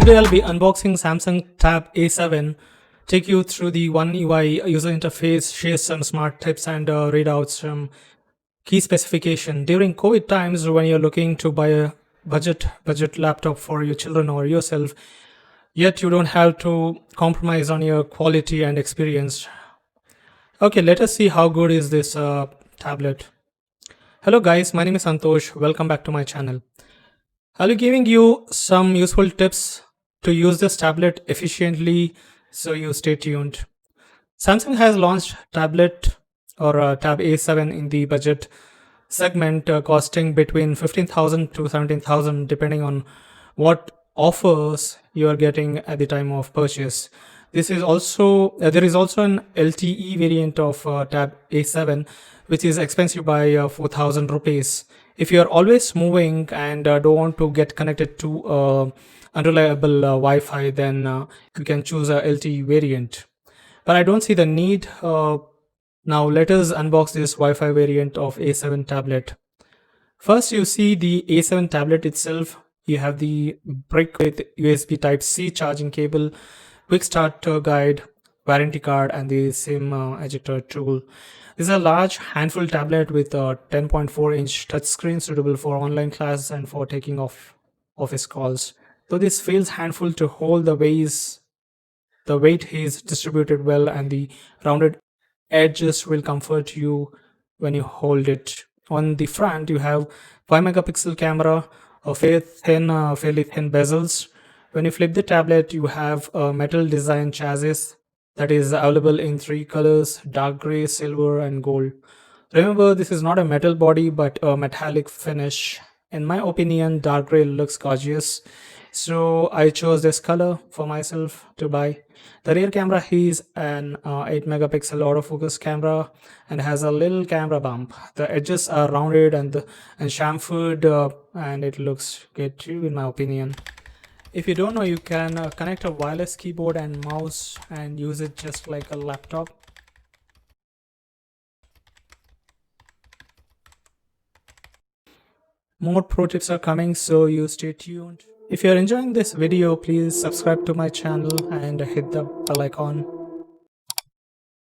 Today I'll be unboxing Samsung Tab A7, take you through the OneUI user interface, share some smart tips and read out some key specification. During COVID times when you're looking to buy a budget laptop for your children or yourself, yet you don't have to compromise on your quality and experience. Okay, let us see how good is this tablet. Hello guys, my name is Santosh. Welcome back to my channel. I'll be giving you some useful tips to use this tablet efficiently, so you stay tuned. Samsung has launched tablet or Tab A7 in the budget segment, costing between 15,000 to 17,000 depending on what offers you are getting at the time of purchase. This is also there is also an LTE variant of Tab A7, which is expensive by 4,000 rupees. If you are always moving and don't want to get connected to unreliable Wi-Fi, then you can choose a LTE variant. But I don't see the need. Now let us unbox this Wi-Fi variant of A7 tablet. First, you see the A7 tablet itself. You have the brick with USB Type-C charging cable, quick start guide, warranty card, and the SIM ejector tool. This is a large handful tablet with a 10.4-inch touchscreen suitable for online classes and for taking off office calls. Though this feels handful to hold, the weight is distributed well and the rounded edges will comfort you when you hold it. On the front, you have 5 megapixel camera, a fairly thin bezels. When you flip the tablet, you have a metal design chassis that is available in 3 colors: dark gray, silver, and gold. Remember, this is not a metal body but a metallic finish. In my opinion, dark gray looks gorgeous, so I chose this color for myself to buy. The rear camera is an 8 megapixel autofocus camera and has a little camera bump. The edges are rounded and chamfered, and it looks good too, in my opinion. If you don't know, you can connect a wireless keyboard and mouse and use it just like a laptop. More pro tips are coming, so you stay tuned. If you're enjoying this video, please subscribe to my channel and hit the bell icon.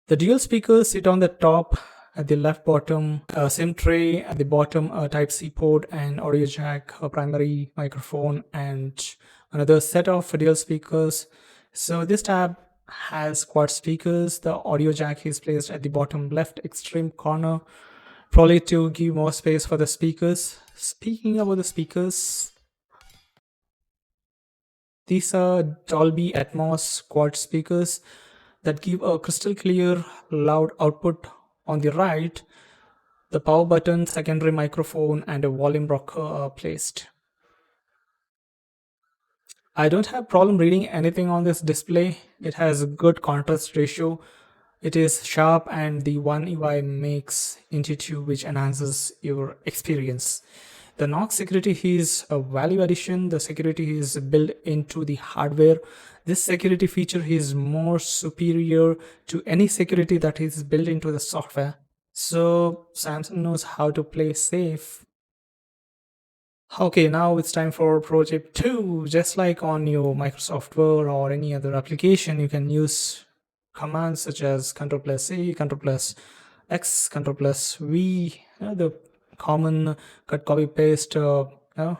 The dual speakers sit on the top. At the left bottom, a SIM tray, at the bottom a Type-C port, and audio jack, a primary microphone, and another set of dual speakers. So this tab has quad speakers. The audio jack is placed at the bottom left extreme corner, probably to give more space for the speakers. Speaking about the speakers, these are Dolby Atmos quad speakers that give a crystal clear, loud output. On the right, the power button, secondary microphone, and a volume rocker are placed. I don't have problem reading anything on this display. It has a good contrast ratio. It is sharp, and the OneUI makes intuitive, which enhances your experience. The knock security is a value addition. The security is built into the hardware. This security feature is more superior to any security that is built into the software. So Samsung knows how to play safe. Okay, now it's time for pro tip 2. Just like on your Microsoft Word or any other application, you can use commands such as Ctrl+C, Ctrl+X, Ctrl+V, the common cut, copy, paste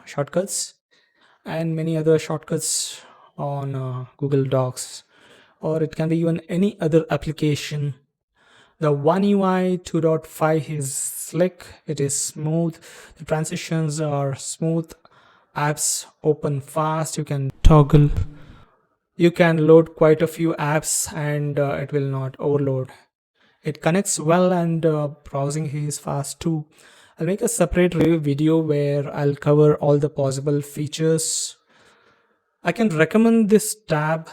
shortcuts, and many other shortcuts on Google Docs, or it can be even any other application. The OneUI 2.5 is slick, it is smooth, the transitions are smooth, apps open fast, you can toggle, you can load quite a few apps and it will not overload. It connects well and browsing is fast too. I'll make a separate review video where I'll cover all the possible features. I can recommend this tab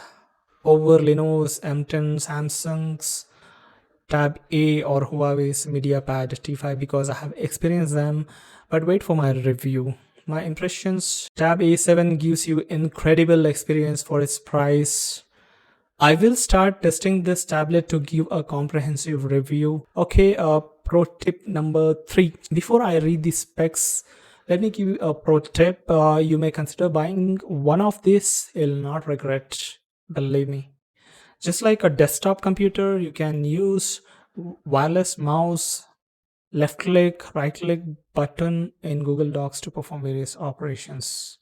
over Lenovo's M10, Samsung's Tab A, or Huawei's MediaPad T5 because I have experienced them, but wait for my review. My impressions: Tab A7 gives you incredible experience for its price. I will start testing this tablet to give a comprehensive review. Okay, pro tip number 3. Before I read the specs, Let me give you a pro tip. You may consider buying one of these. You'll not regret, believe me. Just like a desktop computer, you can use wireless mouse, left click, right click button in Google Docs to perform various operations.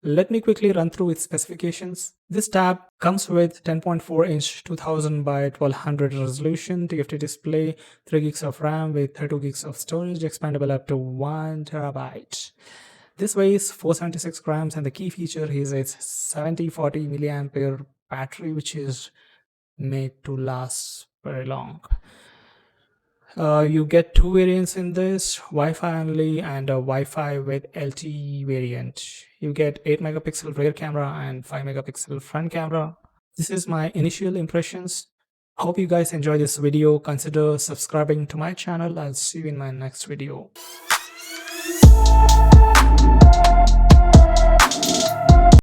Let me quickly run through its specifications. This tab comes with 10.4-inch 2000 by 1200 resolution TFT display, 3 gigs of RAM with 32 gigs of storage, expandable up to 1 terabyte. This weighs 476 grams, and the key feature is its 7040 milliampere battery, which is made to last very long. You get two variants in this, Wi-Fi only and a Wi-Fi with LTE variant. You get 8 megapixel rear camera and 5 megapixel front camera. This is my initial impressions. Hope you guys enjoy this video. Consider subscribing to my channel. I'll see you in my next video.